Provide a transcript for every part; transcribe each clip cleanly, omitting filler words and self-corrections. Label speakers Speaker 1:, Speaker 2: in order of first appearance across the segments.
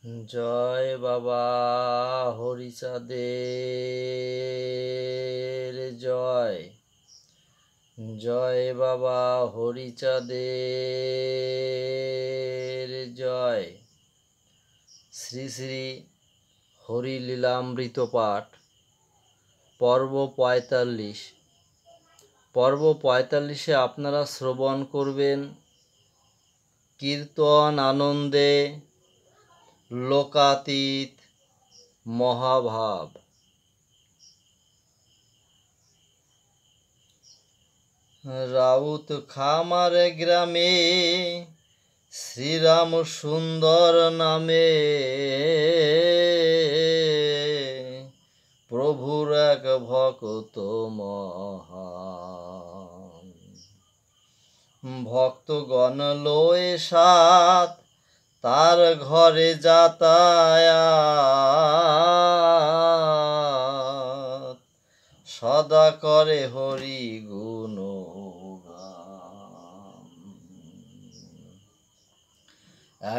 Speaker 1: জয় বাবা হরিচাঁদের জয়। জয় বাবা হরিচাঁদের জয়। শ্রী শ্রী হরিলীলামৃত পাঠ পর্ব ৪৫। পর্ব ৪৫-এ আপনারা শ্রবণ করবেন কীর্তন আনন্দে লোকাতীত মহাভাব। রাউত খামার গ্রামে শ্রীরাম সুন্দর নামে প্রভুর এক ভক্ত মহান। ভক্তগণ লয়ে সাত তার ঘরে যাতায়াত, সদা করে হরি গুণগান।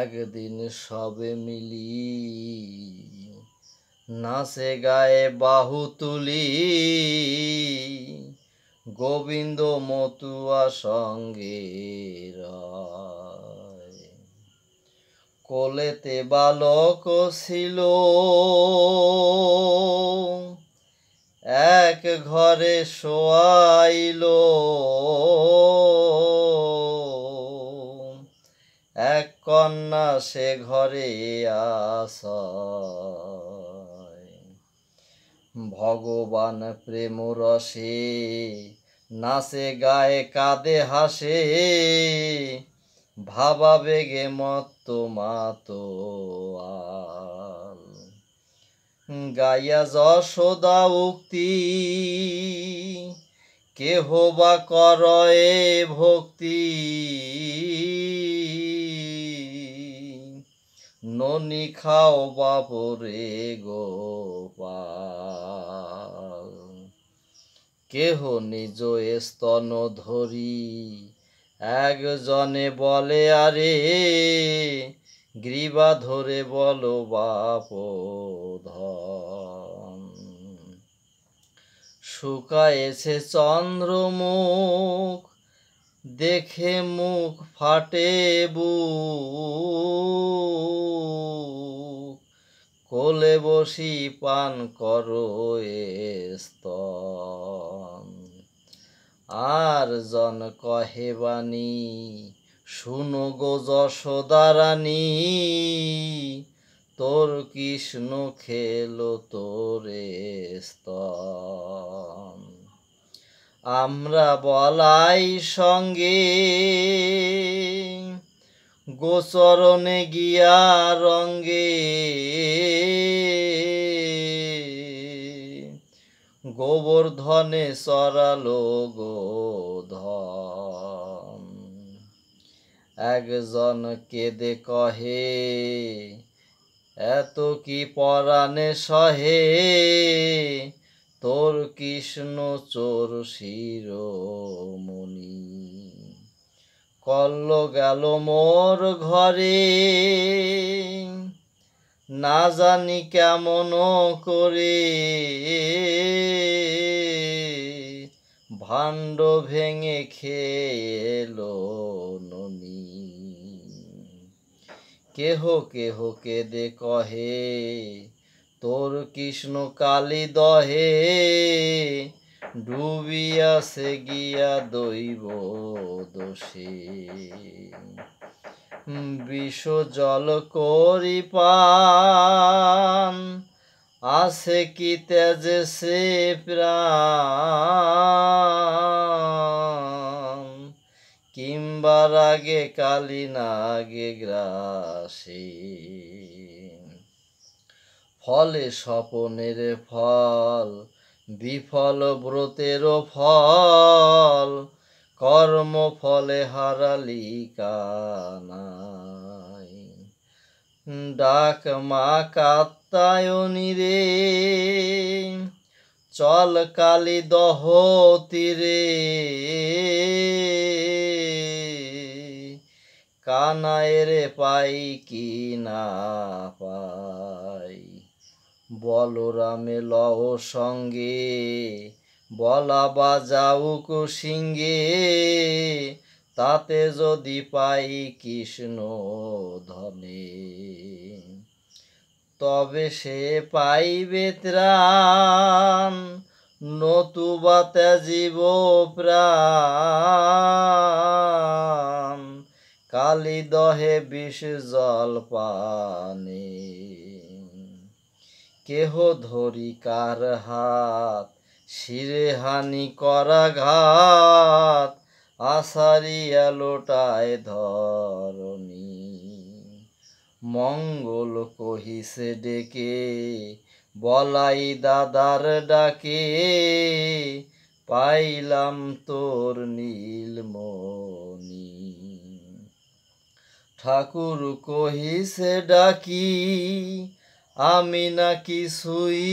Speaker 1: একদিন সবে মিলি নাচে গায়ে বাহু তুলি, গোবিন্দ মতুয়া সঙ্গে রয়। কোলেতে বালক ছিল এক ঘরে শোয়াইল, এক কন্যা সে ঘরে আশ্রয়। ভগবান প্রেম রসে নাচে গায়ে কাঁদে হাসে, ভাবাবেগে মত্ত মাতোয়াল। গাইয়া যশোদা উক্তি কেহ বা করয়ে ভক্তি, ননি খাও বাপরে গোপাল। কেহ নিজ স্তন ধরি একজনে বলে আরে, গ্রীবা ধরে বলো বাপ ধন। শুকায়েছে চন্দ্রমুখ দেখে মুখ ফাটে বুক, কোলে বসি পান করো এ স্তন। আর জন কহে বাণী শুনো গো যশোদা রানী, তোর কৃষ্ণ খেলো তোরে স্তন। আমরা বলাই সঙ্গে গোচরণে গিয়া রঙ্গে, গোবর্ধনে চরালো গোধন। একজন কেঁদে কহে এত কি পরাণে সহে, তোর কৃষ্ণ চোর শিরোমণি। কল্ল গেল মোর ঘরে না জানি কেমন করে, ভাণ্ড ভেঙে খেলো ননি। কেহ কেহ কেঁদে কহে তোর কৃষ্ণ কালী দহে, ডুবিয়াছে গিয়া দৈব দোষে। বিষ জল করি পান আছে কি তেজে সে প্রাণ, কিংবা রাগে কালী নাগে গ্রাসে। ফলে স্বপনের ফল বিফল ব্রতের ফল, কর্ম ফলে হারালি কানাই। ডাক মা কাত্যায়নী রে চল কালী দহ তীরে, কানায়ের পাই কি না পাই, বলরামে লও সঙ্গে বলা বাজাউক সিঙ্গে, তাতে যদি পাই কৃষ্ণ ধনে, তবে সে পাইবে ত্রাণ, নতুবা ত্যাজিব প্রাণ, কালি দহে বিষ জল পানে। কেহ ধরি কার হাত, শিরে হানি করা ঘাত, আসারিয়া লোটায় ধরণী, মঙ্গল কহিছে ডেকে বলাই দাদার ডাকে, পাইলাম তোর নীলমণি। ঠাকুর কহিছে ডাকি, আমি না কিছুই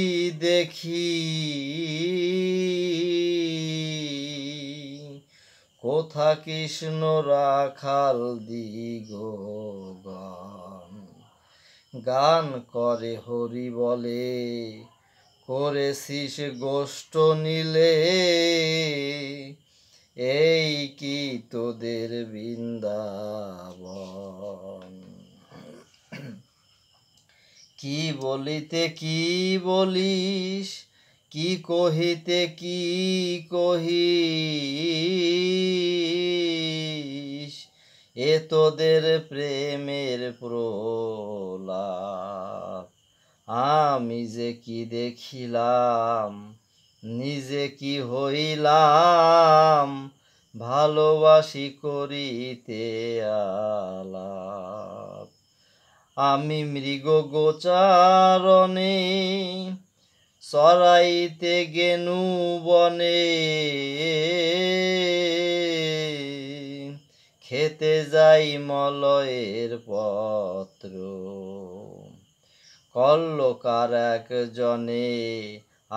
Speaker 1: দেখি, কোথা কৃষ্ণ রাখাল দিগগণ, গান করে হরি বলে করেছিস গোষ্ঠ নীলে, এই কি তোদের বৃন্দাবন। কি বলিতে কি বলিস, কি কহিতে কি কহিস, এ তোদের প্রেমের প্রলাপ। আমি যে কি দেখিলাম, নিজে কি হইলাম, ভালোবাসি করিতে আলাপ। আমি মৃগ গোচারণে চরাইতে গেনু বনে, খেতে যাই মলয়ের পত্র, কল্লকার একজনে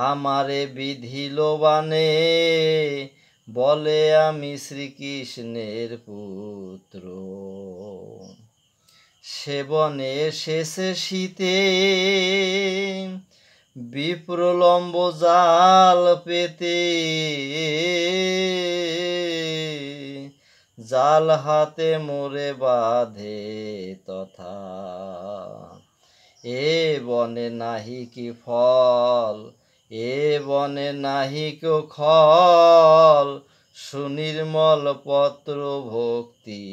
Speaker 1: আমারে বিধিল বানে, বলে আমি শ্রীকৃষ্ণের পুত্র। সেবনে শেষে শীতে বিপ্রলম্ব জাল পেতে, জাল হাতে মোরে বাঁধে তথা, এ বনে নাহি কি ফল, এ বনে নাহি কো খল, সুনির্মল পত্র ভক্তি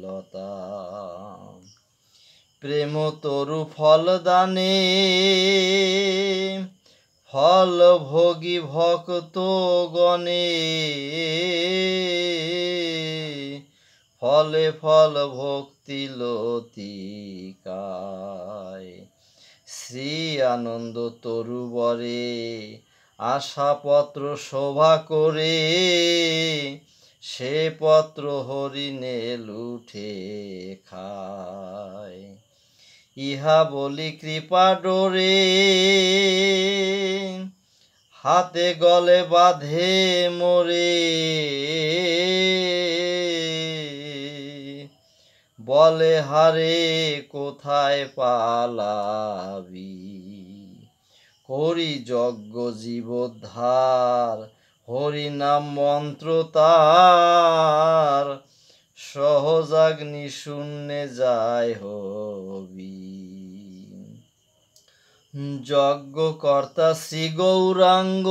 Speaker 1: লতা। প্রেম তরু ফল দানে, ফল ভোগী ভক্ত গণে, ফলে ফল ভক্তি লতিকায়। শ্রী আনন্দ তরু বরে আশা পত্র শোভা করে, সে পত্র হরিণে লুঠে খায়। ইহা বলি কৃপা ডোরে, হাতে গলে বাঁধে মোরে, বলে হারে কোথায় পালাবি, করি যজ্ঞ জীবোদ্ধার, হরিনাম মন্ত্র তার, সহজাগ্নি শূন্যে যায় হবি। যজ্ঞকর্তা শ্রী গৌরাঙ্গ,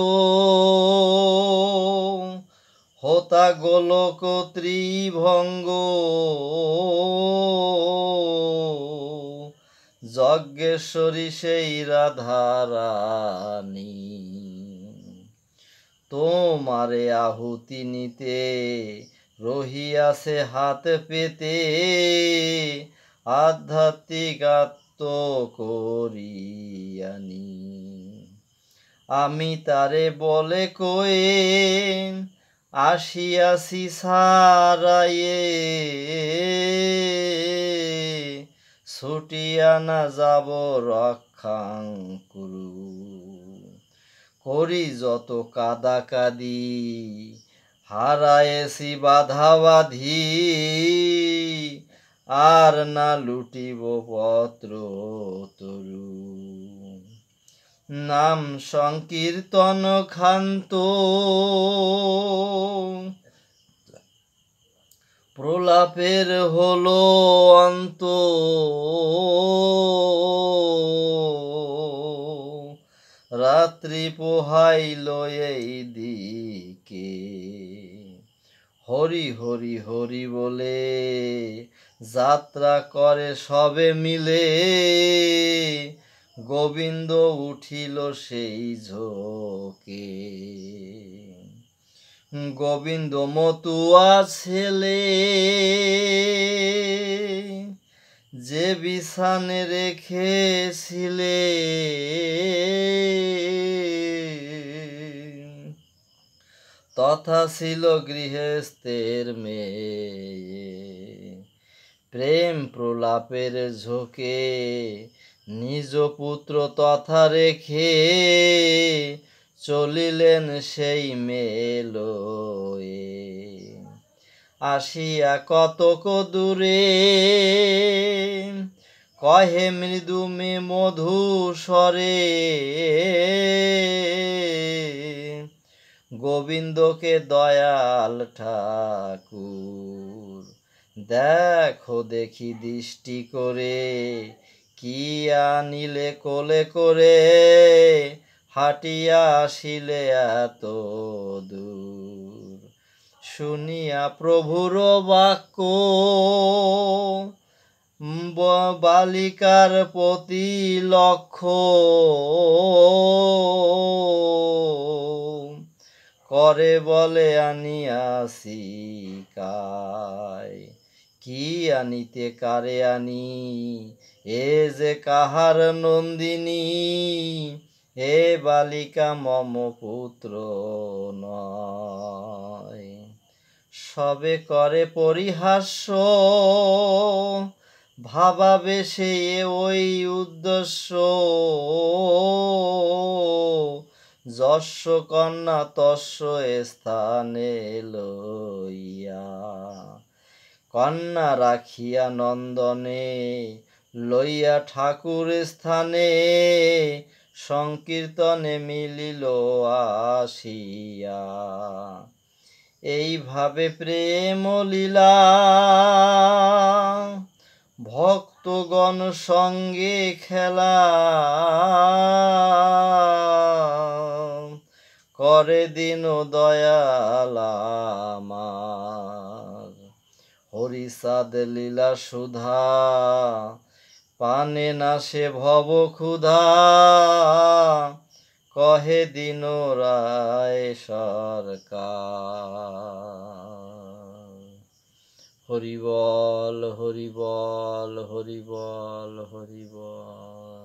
Speaker 1: হোতা গোলক ত্রিভঙ্গ, যজ্ঞেশ্বরী সেই রাধারানী, তোমারে আহুতি নিতে রহিয়াছে হাত পেতে, আধ্যাত্মিক আত্ম করিয়ানি। আমি তারে বলে কয়ে আসিয়াছি সারায়ে, ছুটিয়া না যাব রক্ষাঙ্কুরু, করি যত কাদা কাদি, হারায়েছি বাধা বাধি, আর না লুটিব পত্র তরু। নাম সংকীর্তন ক্ষান্ত প্রলাপের হলো অন্ত, রাত্রি পোহাইল এই দিকে। হরি হরি হরি বলে যাত্রা করে সবে মিলে, গোবিন্দ উঠিল সেই ঝোঁকে। গোবিন্দ মতুয়া ছেলে যে বিছানে রেখেছিলে, তথা ছিল গৃহস্থের মেয়ে। প্রেম প্রলাপের ঝোঁকে নিজ পুত্র তথা রেখে, চলিলেন সেই মেলয়ে। আসিয়া কতক দূরে কহে মৃদু মধু স্বরে, গোবিন্দকে দয়াল ঠাকুর দেখো দেখি দৃষ্টি করে, কি আনিলে কোলে করে, হাঁটিয়া আসিলে এত দূর। শুনিয়া প্রভুর বাক্য বালিকার প্রতি লক্ষ্য, করে বলে আনিয়াছি কায়। কি আনিতে কারে আনি, এ যে কাহার নন্দিনী, হে বালিকা মম পুত্র নয়। সবে করে পরিহাস্য ভাবাবেশে ওই উদ্দেশ্য, যস্য কন্যা তস্য স্থানে লইয়া। কন্যা রাখিয়া নন্দনে লইয়া ঠাকুর স্থানে, সংকীর্তনে মিলিল আসিয়া। এইভাবে প্রেম লীলা ভক্তগণ সঙ্গে খেলা, করে দিন দয়াল আমার। হরিচাঁদ লীলা সুধা পানে না সে ভব ক্ষুধা, কহে দিন রায় সরকার। হরি বল হরি বল হরি বল হরি বল।